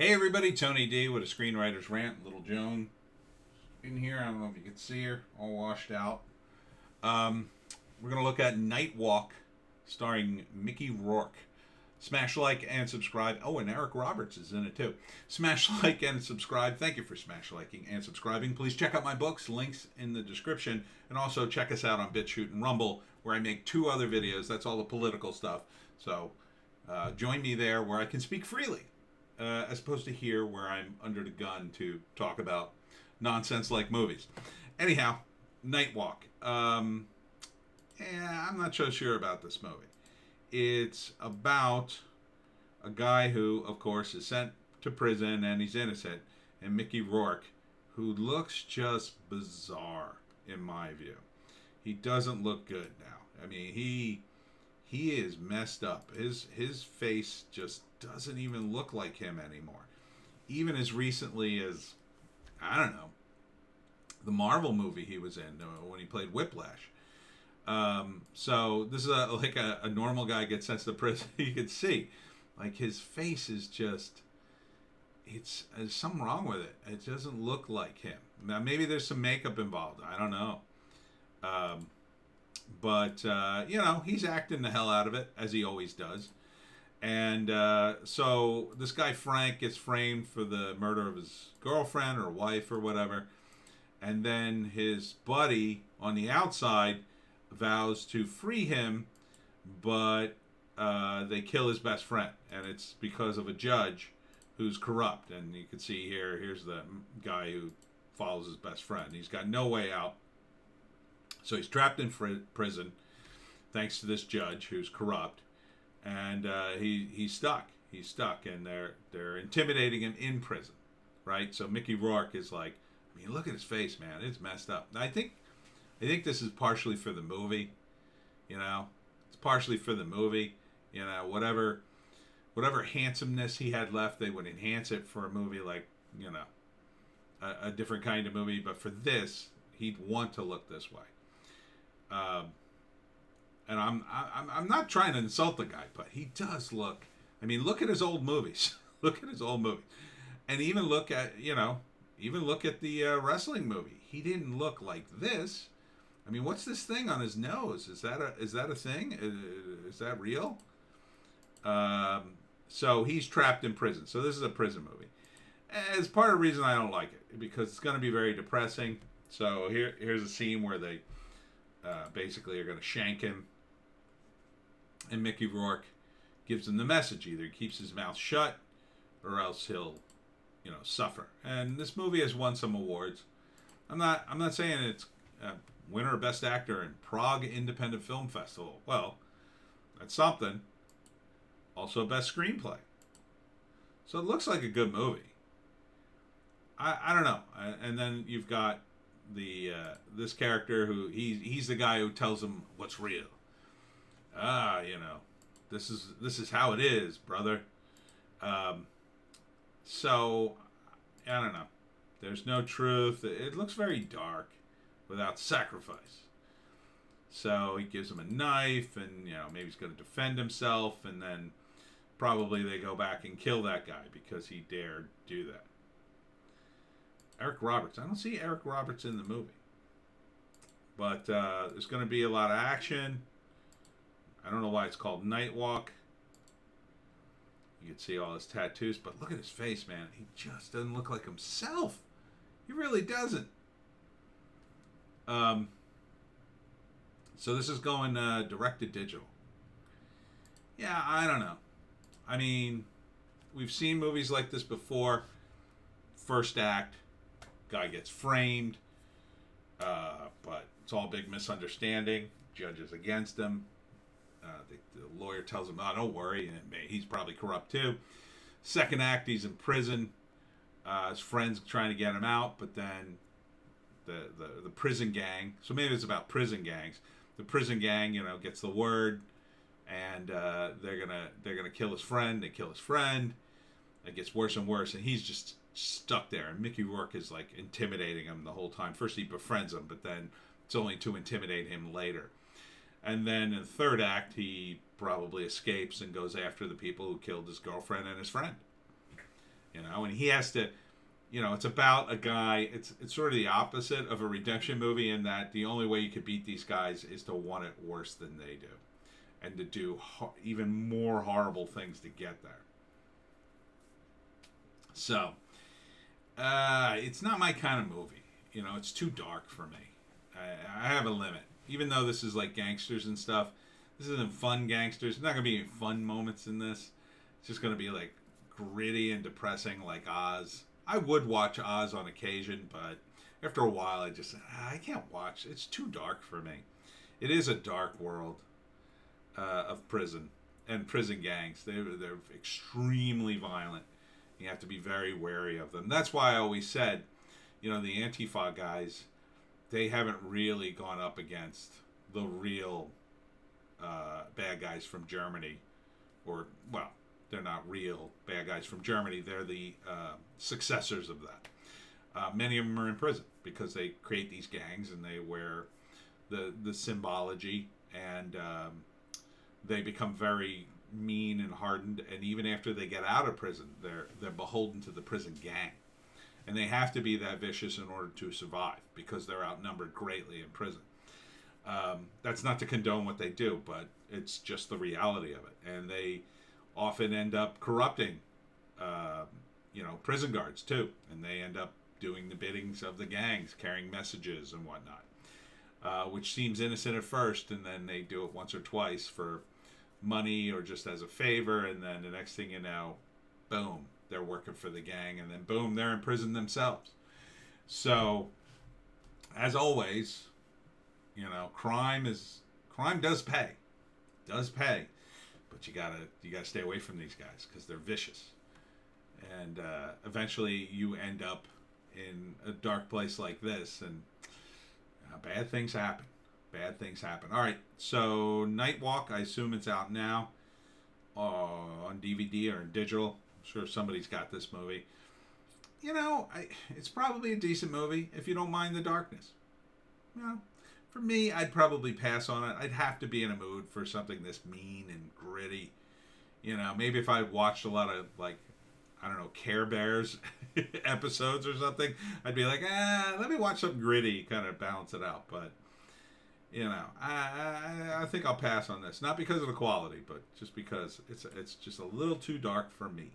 Hey everybody, Tony D with a Screenwriter's Rant. Little Joan in here. I don't know if you can see her, all washed out. Um, we're going to look at Night Walk, starring Mickey Rourke. Smash like and subscribe. Oh, and Eric Roberts is in it too. Smash like and subscribe. Thank you for smash liking and subscribing. Please check out my books, links in the description, and also check us out on Bitchute and Rumble, where I make two other videos. That's all the political stuff. So join me there, where I can speak freely, as opposed to here, where I'm under the gun to talk about nonsense like movies. Anyhow, Night Walk. Yeah, I'm not so sure about this movie. It's about a guy who, of course, is sent to prison and he's innocent, and Mickey Rourke, who looks just bizarre in my view. He doesn't look good now. I mean, he is messed up. His face just doesn't even look like him anymore. Even as recently as, I don't know, the Marvel movie he was in when he played Whiplash. So this is like a normal guy gets sent to prison. You can see, like, his face is just, there's something wrong with it. It doesn't look like him. Now maybe there's some makeup involved. I don't know. But he's acting the hell out of it, as he always does. And so this guy Frank gets framed for the murder of his girlfriend or wife or whatever. And then his buddy on the outside vows to free him, but they kill his best friend. And it's because of a judge who's corrupt. And you can see here's the guy who follows his best friend. He's got no way out. So he's trapped in prison thanks to this judge who's corrupt. And he's stuck. He's stuck, and they're intimidating him in prison, right? So Mickey Rourke is like, I mean, look at his face, man. It's messed up. I think this is partially for the movie. It's partially for the movie. Whatever handsomeness he had left, they would enhance it for a movie like, a different kind of movie. But for this, he'd want to look this way. And I'm not trying to insult the guy, but he does look. I mean, look at his old movies. Look at his old movies, and even look at the wrestling movie. He didn't look like this. I mean, what's this thing on his nose? Is that a thing? Is that real? So he's trapped in prison. So this is a prison movie. It's part of the reason I don't like it, because it's going to be very depressing. So here's a scene where they basically are going to shank him. And Mickey Rourke gives him the message: either he keeps his mouth shut, or else he'll, suffer. And this movie has won some awards. I'm not saying it's winner of Best Actor in Prague Independent Film Festival. Well, that's something. Also Best Screenplay. So it looks like a good movie. I don't know. And then you've got the this character who he's the guy who tells him what's real. This is how it is, brother. So I don't know. There's no truth. It looks very dark, without sacrifice. So he gives him a knife, and maybe he's going to defend himself, and then probably they go back and kill that guy because he dared do that. Eric Roberts. I don't see Eric Roberts in the movie, but there's going to be a lot of action. I don't know why it's called Night Walk. You can see all his tattoos, but look at his face, man. He just doesn't look like himself. He really doesn't. So this is going direct to digital. Yeah, I don't know. I mean, we've seen movies like this before. First act, guy gets framed, but it's all a big misunderstanding. Judges against him. The lawyer tells him, "Oh, don't worry, he's probably corrupt too." Second act, he's in prison. His friends trying to get him out, but then the prison gang. So maybe it's about prison gangs. The prison gang, gets the word, and they're gonna kill his friend. They kill his friend. It gets worse and worse, and he's just stuck there. And Mickey Rourke is like intimidating him the whole time. First he befriends him, but then it's only to intimidate him later. And then in the third act, he probably escapes and goes after the people who killed his girlfriend and his friend. know, and he has to, you know, it's about a guy. It's sort of the opposite of a redemption movie in that the only way you could beat these guys is to want it worse than they do, and to do even more horrible things to get there. So, it's not my kind of movie. You know, it's too dark for me. I have a limit. Even though this is like gangsters and stuff, this isn't fun gangsters. There's not going to be any fun moments in this. It's just going to be like gritty and depressing like Oz. I would watch Oz on occasion, but after a while I just, I can't watch. It's too dark for me. It is a dark world of prison and prison gangs. They're extremely violent. You have to be very wary of them. That's why I always said, you know, the Antifa guys, they haven't really gone up against the real bad guys from Germany. Or, well, they're not real bad guys from Germany. They're the successors of that. Many of them are in prison because they create these gangs and they wear the symbology, and they become very mean and hardened. And even after they get out of prison, they're beholden to the prison gang. And they have to be that vicious in order to survive because they're outnumbered greatly in prison. That's not to condone what they do, but it's just the reality of it. And they often end up corrupting, prison guards too. And they end up doing the biddings of the gangs, carrying messages and whatnot, which seems innocent at first. And then they do it once or twice for money or just as a favor. And then the next thing you know, boom, they're working for the gang, and then boom, they're in prison themselves. So, as always, you know, crime does pay, but you gotta stay away from these guys because they're vicious, and eventually you end up in a dark place like this, and bad things happen. All right, so Night Walk, I assume it's out now on DVD or in digital. I'm sure somebody's got this movie. You know, it's probably a decent movie if you don't mind the darkness. You know, for me, I'd probably pass on it. I'd have to be in a mood for something this mean and gritty. You know, maybe if I watched a lot of, like, I don't know, Care Bears episodes or something, I'd be like, let me watch something gritty, kind of balance it out. But, you know, I think I'll pass on this. Not because of the quality, but just because it's just a little too dark for me.